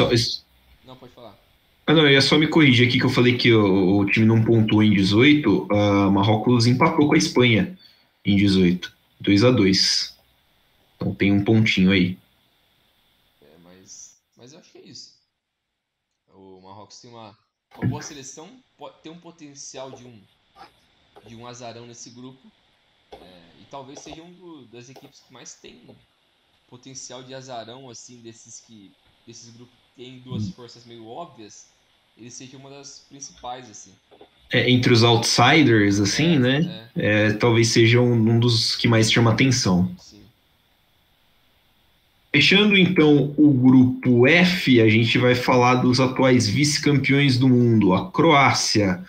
não, pode falar. Não, eu ia só me corrigir aqui que eu falei que o time não pontuou em 18. Marrocos empatou com a Espanha em 18. 2-2. Então tem um pontinho aí. Mas eu acho que é isso. O Marrocos tem uma boa seleção, tem um potencial de um azarão nesse grupo. E talvez seja das equipes que mais tem potencial de azarão, assim, desses grupos que tem duas forças meio óbvias, ele seja uma das principais, assim. Entre os outsiders, assim, né? Talvez seja um dos que mais chama atenção. Sim. Fechando então o grupo F, a gente vai falar dos atuais vice-campeões do mundo, a Croácia.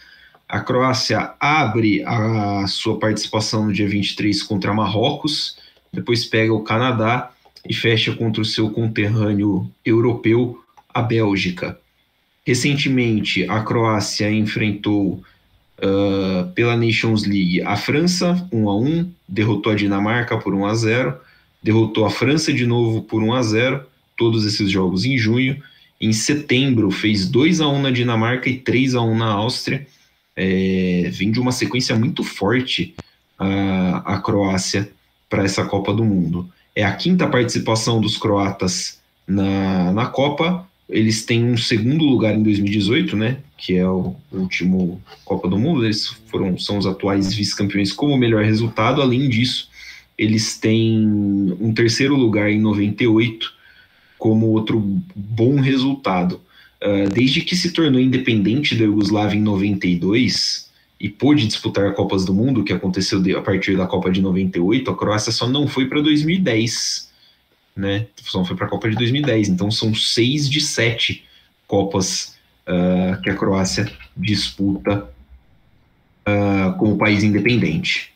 A Croácia abre a sua participação no dia 23 contra Marrocos, depois pega o Canadá e fecha contra o seu conterrâneo europeu, a Bélgica. Recentemente, a Croácia enfrentou pela Nations League a França 1-1, derrotou a Dinamarca por 1-0, derrotou a França de novo por 1-0, todos esses jogos em junho. Em setembro fez 2-1 na Dinamarca e 3-1 na Áustria. Vem de uma sequência muito forte a Croácia para essa Copa do Mundo. É a quinta participação dos croatas na Copa. Eles têm um segundo lugar em 2018, né, que é o último Copa do Mundo. Eles são os atuais vice-campeões com o melhor resultado. Além disso, eles têm um terceiro lugar em 98 como outro bom resultado. Desde que se tornou independente da Iugoslávia em 92, e pôde disputar Copas do Mundo, que aconteceu a partir da Copa de 98, a Croácia só não foi para 2010, né? Só foi para a Copa de 2010. Então são 6 de 7 Copas que a Croácia disputa como país independente.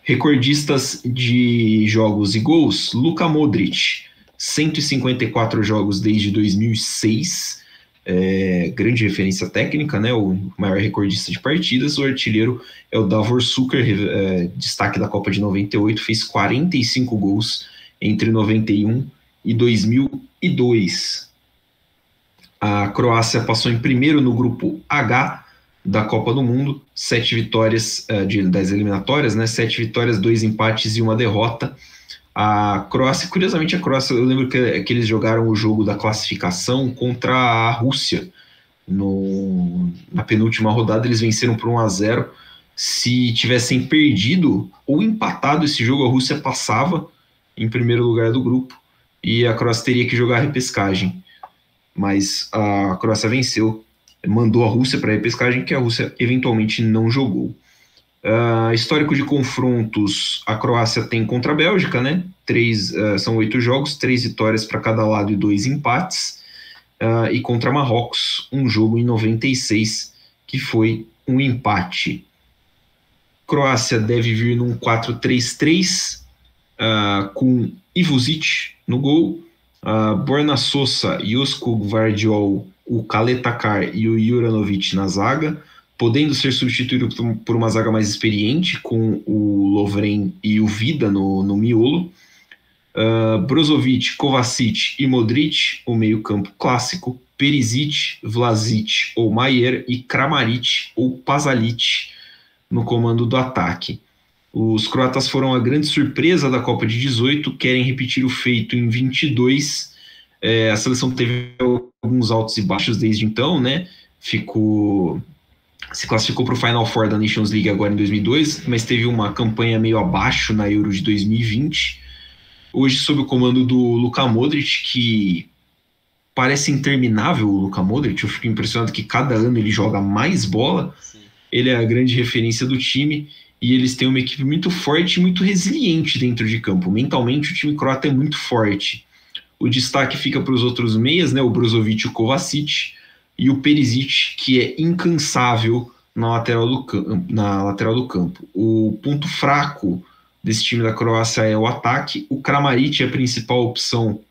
Recordistas de jogos e gols, Luka Modric, 154 jogos desde 2006, grande referência técnica, né? O maior recordista de partidas. O artilheiro é o Davor Suker, destaque da Copa de 98, fez 45 gols entre 91 e 2002. A Croácia passou em primeiro no grupo H da Copa do Mundo, 7 vitórias das eliminatórias, né? 7 vitórias, 2 empates e 1 derrota. A Croácia, curiosamente, eu lembro que eles jogaram o jogo da classificação contra a Rússia. Na penúltima rodada, eles venceram por 1-0. Se tivessem perdido ou empatado esse jogo, a Rússia passava em primeiro lugar do grupo e a Croácia teria que jogar a repescagem. Mas a Croácia venceu, mandou a Rússia para a repescagem, que a Rússia eventualmente não jogou. Histórico de confrontos, a Croácia tem contra a Bélgica, né? São 8 jogos, 3 vitórias para cada lado e 2 empates. E contra Marrocos, um jogo em 96, que foi um empate. Croácia deve vir num 4-3-3, com Ivuzic no gol, Borna Sosa, Josko Gvardiol, o Kaletakar e o Juranovic na zaga, podendo ser substituído por uma zaga mais experiente, com o Lovren e o Vida no miolo. Brozovic, Kovacic e Modric, o meio-campo clássico. Perisic, Vlasic ou Maier e Kramaric ou Pasalic no comando do ataque. Os croatas foram a grande surpresa da Copa de 18, querem repetir o feito em 22. A seleção teve alguns altos e baixos desde então, né? Se classificou para o Final Four da Nations League agora em 2002, mas teve uma campanha meio abaixo na Euro de 2020. Hoje, sob o comando do Luka Modric, que parece interminável, o Luka Modric. Eu fico impressionado que cada ano ele joga mais bola. Sim. Ele é a grande referência do time e eles têm uma equipe muito forte e muito resiliente dentro de campo. Mentalmente, o time croata é muito forte. O destaque fica para os outros meias, né? O Brozovic e o Kovacic, e o Perisic, que é incansável na lateral do campo. O ponto fraco desse time da Croácia é o ataque. O Kramaric é a principal opção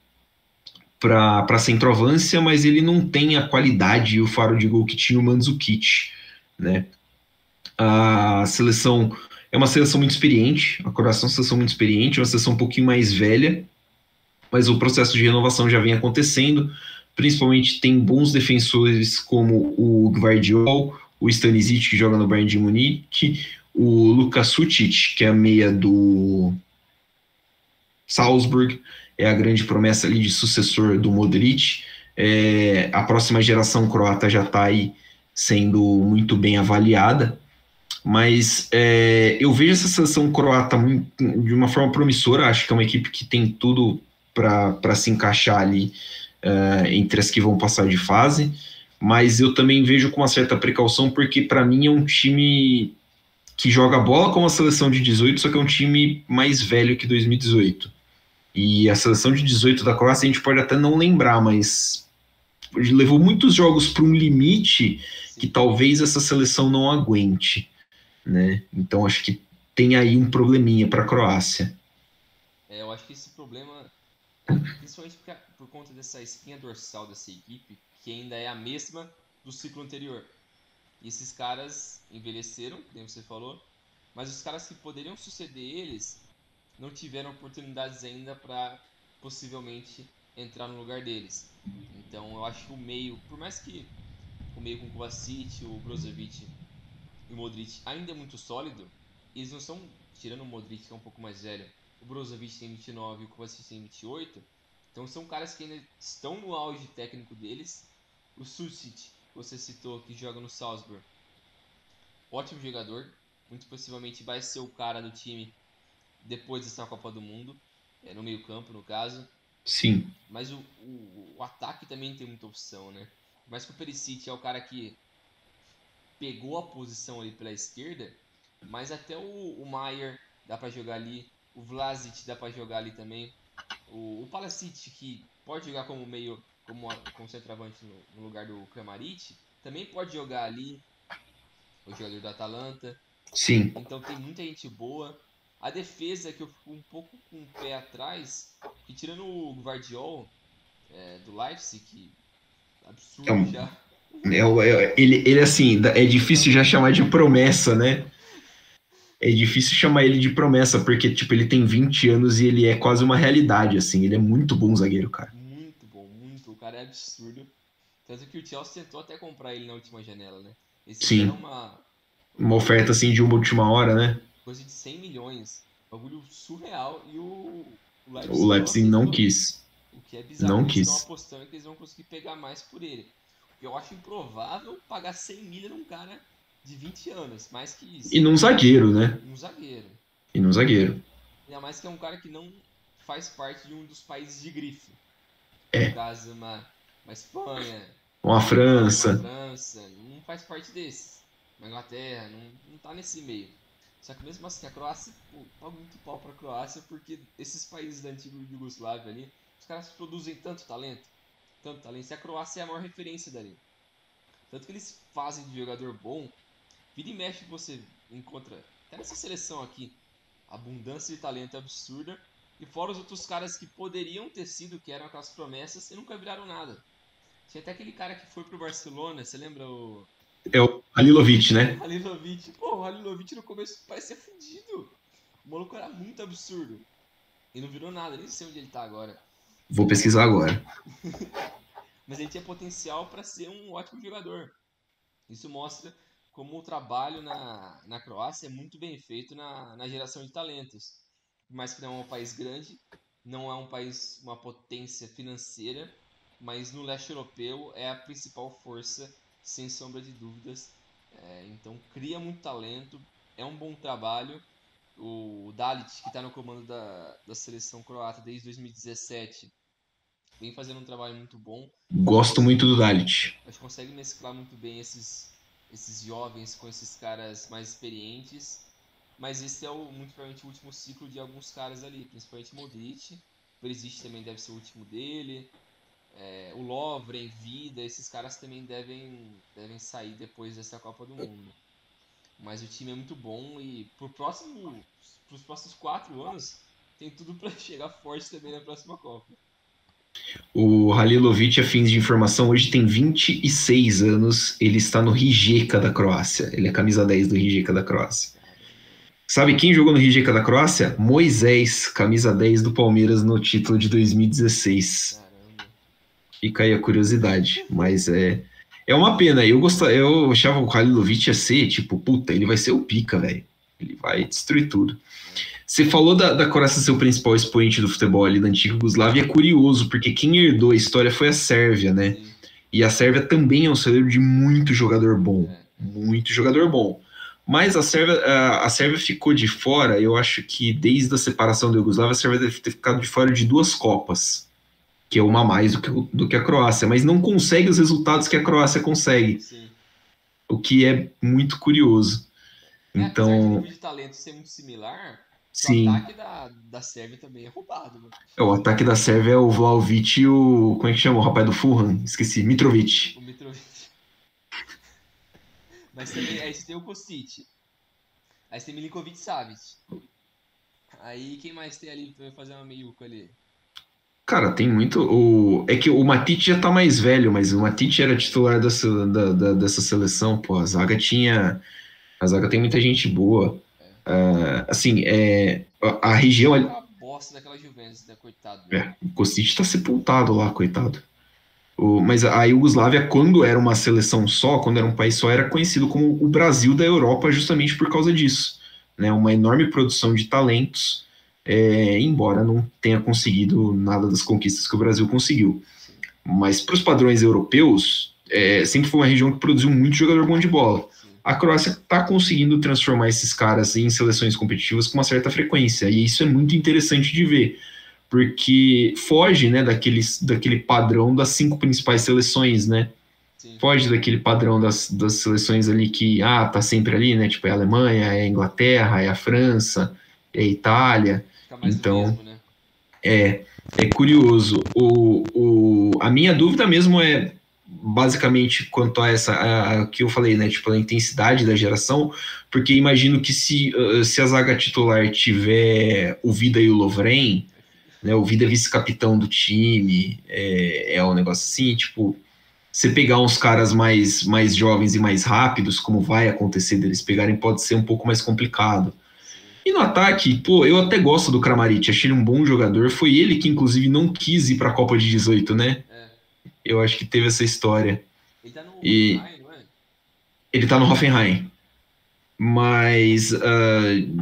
para centroavância, mas ele não tem a qualidade e o faro de gol que tinha o Mandzukic, né? A seleção é uma seleção muito experiente, a Croácia é uma seleção muito experiente, uma seleção um pouquinho mais velha, mas o processo de renovação já vem acontecendo, principalmente tem bons defensores como o Gvardiol, o Stanisic, que joga no Bayern de Munique, o Luka Sučić, que é a meia do Salzburg, é a grande promessa ali de sucessor do Modric. A próxima geração croata já está aí sendo muito bem avaliada, mas eu vejo essa seleção croata de uma forma promissora. Acho que é uma equipe que tem tudo para se encaixar ali entre as que vão passar de fase, mas eu também vejo com uma certa precaução, porque para mim é um time que joga bola como a seleção de 18, só que é um time mais velho que 2018. E a seleção de 18 da Croácia a gente pode até não lembrar, mas levou muitos jogos para um limite que talvez essa seleção não aguente, né? Então acho que tem aí um probleminha para a Croácia. Eu acho que esse problema, principalmente por conta dessa espinha dorsal dessa equipe, que ainda é a mesma do ciclo anterior. E esses caras envelheceram, como você falou, mas os caras que poderiam suceder eles não tiveram oportunidades ainda para possivelmente entrar no lugar deles. Então eu acho que o meio, por mais que o meio com o Kovacic, o Brozovic e o Modric ainda é muito sólido, eles não são, tirando o Modric que é um pouco mais velho, o Brozovic tem 29 e o Kovacic tem 28, então são caras que ainda estão no auge técnico deles. O Sučić, que você citou, que joga no Salzburg, ótimo jogador, muito possivelmente vai ser o cara do time depois dessa Copa do Mundo, no meio campo no caso. Sim. Mas o ataque também tem muita opção, né? Mas que o Perisic é o cara que pegou a posição ali pela esquerda, mas até o Maier dá pra jogar ali, o Vlasic dá pra jogar ali também, o Pulisic, que pode jogar como meio, como centroavante no lugar do Kramaric, também pode jogar ali, o jogador do Atalanta. Sim. Então tem muita gente boa. A defesa que eu fico um pouco com o pé atrás, que tirando o Gvardiol do Leipzig, que É absurdo um- já. ele assim, é difícil já chamar de promessa, né? É difícil chamar ele de promessa, porque, tipo, ele tem 20 anos e ele é quase uma realidade, assim. Ele é muito bom zagueiro, cara. Muito bom, muito. O cara é absurdo. Tanto que o Chelsea tentou até comprar ele na última janela, né? Eles fizeram Sim. uma Uma oferta, assim, de uma última hora, né? coisa de 100 milhões. Bagulho surreal. E o O Leipzig não Leipzig não aceitou. quis. O que é bizarro. Não Eles estão quis. apostando que eles vão conseguir pegar mais por ele. Eu acho improvável pagar 100 milha num cara de 20 anos. Mais que E isso. num zagueiro, né? Um zagueiro. E num zagueiro. Ainda mais que é um cara que não faz parte de um dos países de grife. No É. caso, uma Espanha, Uma uma França. França. Não faz parte desses. Uma Inglaterra, não tá nesse meio. Só que mesmo assim, a Croácia, pô, paga muito pau pra Croácia, porque esses países da antiga Iugoslávia ali, os caras produzem tanto talento. Tanto talento. Se a Croácia é a maior referência dali. Tanto que eles fazem de jogador bom. Vira e mexe que você encontra, até nessa seleção aqui, abundância de talento absurda. E fora os outros caras que poderiam ter sido, que eram aquelas promessas, e nunca viraram nada. Tinha até aquele cara que foi pro Barcelona, você lembra É o Halilovic, o né? Halilovic? Pô, o Halilovic no começo parecia fudido. O maluco era muito absurdo. E não virou nada, nem sei onde ele tá agora. Vou pesquisar agora. Mas ele tinha potencial para ser um ótimo jogador. Isso mostra como o trabalho na Croácia é muito bem feito na geração de talentos. Por mais que não é um país grande, não é um país, uma potência financeira, mas no leste europeu é a principal força, sem sombra de dúvidas. Então cria muito talento, é um bom trabalho. O Dalit, que está no comando da seleção croata desde 2017, vem fazendo um trabalho muito bom. Gosto muito do Dalit. Acho que consegue mesclar muito bem esses jovens com esses caras mais experientes. Mas esse é muito provavelmente o último ciclo de alguns caras ali, principalmente Modric. O Perisic também deve ser o último dele. O Lovren, Vida, esses caras também devem sair depois dessa Copa do Mundo. Mas o time é muito bom e pros próximos 4 anos tem tudo para chegar forte também na próxima Copa. O Halilovic, a fins de informação, hoje tem 26 anos. Ele está no Rijeka da Croácia. Ele é camisa 10 do Rijeka da Croácia. Caramba, Sabe quem jogou no Rijeka da Croácia? Moisés, camisa 10 do Palmeiras no título de 2016. caramba. Fica aí a curiosidade. Mas é uma pena. Eu achava o Halilovic ia ser, tipo, puta, ele vai ser o pica, velho. Ele vai destruir tudo. Você falou da Croácia ser o principal expoente do futebol ali da antiga Yugoslávia, e é curioso, porque quem herdou a história foi a Sérvia, né? Sim, E a Sérvia também é um celeiro de muito jogador bom. é. Muito jogador bom. Mas a Sérvia ficou de fora, eu acho que desde a separação da Iugoslávia, a Sérvia deve ter ficado de fora de 2 Copas, que é uma a mais do que a Croácia, mas não consegue os resultados que a Croácia consegue, Sim. o que é muito curioso. Apesar de o Então, nível de talento ser muito similar, o sim, ataque da Sérvia também é roubado, mano. o ataque da Sérvia é o Vlahovic e o. Como é que chama? O rapaz do Fulham? Esqueci. Mitrovic. O Mitrovic. Mas também, aí você tem o Kostic. Aí você tem Milinkovic Savic. Aí quem mais tem ali pra fazer uma meiuca ali? Cara, tem muito. É que o Matic já tá mais velho, mas o Matic era titular dessa seleção, pô. A zaga tem muita gente boa. É. Assim, a região Kostic é ali. aquela bosta daquela Juventus, né? Coitado dele. O Kostic tá sepultado lá, coitado. Mas a Iugoslávia, quando era uma seleção só, quando era um país só, era conhecido como o Brasil da Europa justamente por causa disso. Né? Uma enorme produção de talentos, embora não tenha conseguido nada das conquistas que o Brasil conseguiu. Sim, Mas para os padrões europeus, sempre foi uma região que produziu muito jogador bom de bola. sim. A Croácia está conseguindo transformar esses caras em seleções competitivas com uma certa frequência, e isso é muito interessante de ver, porque foge, né, daquele padrão das 5 principais seleções, né? Sim, Foge daquele padrão das seleções ali que, tá sempre ali, né? Tipo, é a Alemanha, é a Inglaterra, é a França, é a Itália. fica mais do Então, mesmo, né? é curioso. A minha dúvida mesmo é basicamente quanto a essa a que eu falei, né? Tipo, a intensidade da geração, porque imagino que se a zaga titular tiver o Vida e o Lovren, Aí fica- né? O Vida é vice-capitão do time, é um negócio assim, tipo, você pegar uns caras mais jovens e mais rápidos, como vai acontecer deles pegarem, pode ser um pouco mais complicado. Sim. E no ataque, pô, eu até gosto do Kramaric, achei ele um bom jogador. Foi ele que, inclusive, não quis ir para a Copa de 18, né? É. Eu acho que teve essa história. Ele tá no E Hoffenheim, não é? ele tá no Hoffenheim. Mas,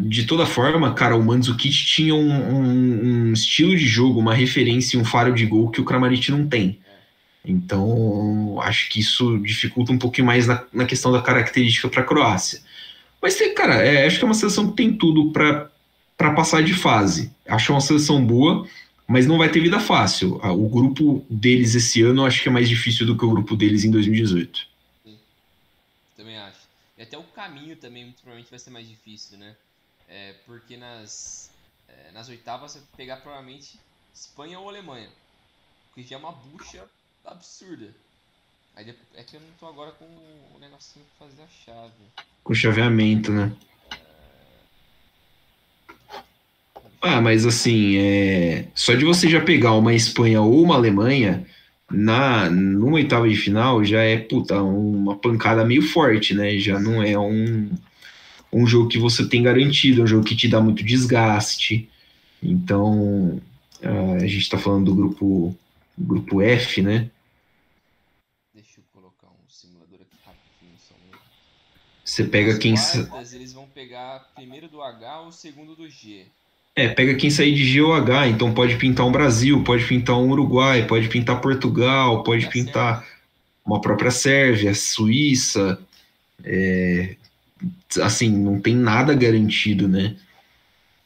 de toda forma, cara, o Mandzukic tinha um estilo de jogo, uma referência, um faro de gol que o Kramaric não tem. É. Então, acho que isso dificulta um pouquinho mais na questão da característica para a Croácia. Mas, cara, acho que é uma seleção que tem tudo para passar de fase. Acho uma seleção boa, mas não vai ter vida fácil. O grupo deles esse ano eu acho que é mais difícil do que o grupo deles em 2018. Sim, também acho. E até o caminho também, muito provavelmente, vai ser mais difícil, né? Porque nas oitavas você vai pegar provavelmente Espanha ou Alemanha. Que já é uma bucha absurda. É que eu não tô agora com o negocinho pra fazer a chave. Com chaveamento, né? Mas assim, só de você já pegar uma Espanha ou uma Alemanha numa oitava de final já é, puta, uma pancada meio forte, né? Já não é um jogo que você tem garantido, é um jogo que te dá muito desgaste. Então, a gente tá falando do grupo F, né? Deixa eu colocar um simulador aqui rapidinho, só um minuto. Você Nas pega quartas, eles vão pegar primeiro do H ou segundo do G. pega quem sair de G ou H, então pode pintar um Brasil, pode pintar um Uruguai, pode pintar Portugal, E pode a pintar Sérvia. uma própria Sérvia, Suíça, assim, não tem nada garantido, né?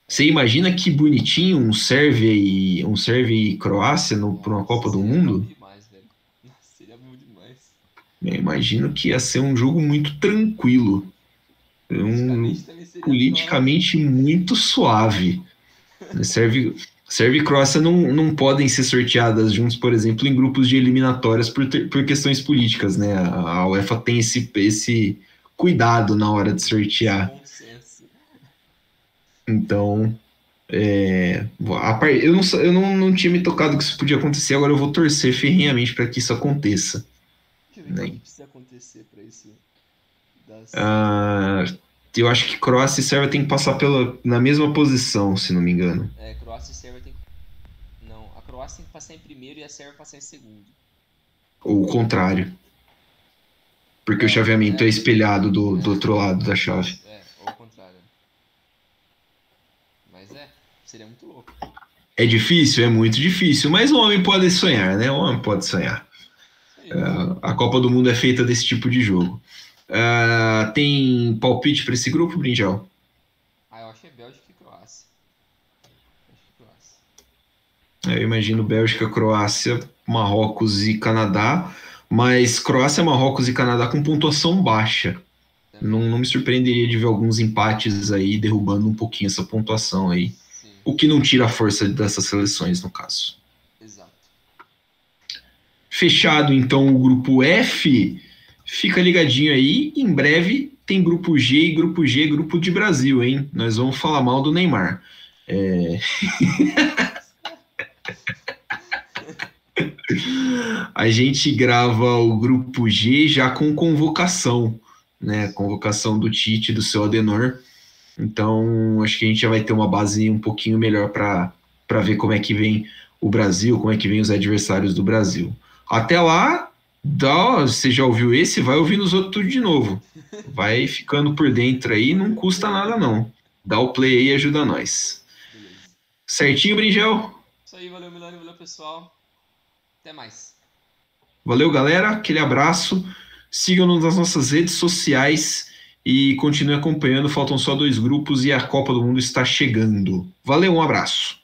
Você É. imagina que bonitinho um Sérvia e Croácia para uma Nossa, Copa do seria bom Mundo? demais, velho. Nossa, seria bom demais. Eu imagino que ia ser um jogo muito tranquilo, um, Politicamente também seria top. politicamente muito suave. Sérvia e Croácia não podem ser sorteadas juntos, por exemplo, em grupos de eliminatórias por questões políticas, né? A UEFA tem esse cuidado na hora de Esse sortear. bom senso. Então, eu não tinha me tocado que isso podia acontecer, agora eu vou torcer ferrenhamente para que isso aconteça. Deixa eu ver o que, Né? que precisa acontecer pra isso dar certo. Ah, eu acho que Croácia e Sérvia tem que passar na mesma posição, se não me engano. Croácia e Sérvia tem que. Não, a Croácia tem que passar em primeiro e a Sérvia passar em segundo. Ou o contrário, porque o Não, chaveamento é espelhado do outro lado da chave. isso, ou o contrário. Mas seria muito louco. É difícil? É muito difícil, mas o homem pode sonhar, né? O homem pode sonhar. Isso aí. A Copa do Mundo é feita desse tipo de jogo. Tem palpite para esse grupo, Brinjal? Eu acho que é Bélgica e Croácia. Acho que Croácia. Eu imagino Bélgica, Croácia, Marrocos e Canadá, mas Croácia, Marrocos e Canadá com pontuação baixa. Não, Também. não me surpreenderia de ver alguns empates aí derrubando um pouquinho essa pontuação aí. Sim, O que não tira a força dessas seleções, no caso. exato. Fechado, então, o grupo F. Fica ligadinho aí. Em breve tem grupo G e grupo G, grupo de Brasil, hein? Nós vamos falar mal do Neymar. A gente grava o grupo G já com convocação, né? Convocação do Tite, do seu Adenor. Então, acho que a gente já vai ter uma base um pouquinho melhor para ver como é que vem o Brasil, como é que vem os adversários do Brasil. Até lá, você já ouviu esse? Vai ouvindo os outros tudo de novo. Vai ficando por dentro aí, não custa nada não. Dá o play aí e ajuda nós. Beleza. Certinho, Bringel? Isso aí, valeu, Milani, valeu, pessoal. Até mais. Valeu, galera. Aquele abraço. Sigam-nos nas nossas redes sociais e continue acompanhando. Faltam só 2 grupos e a Copa do Mundo está chegando. Valeu, um abraço.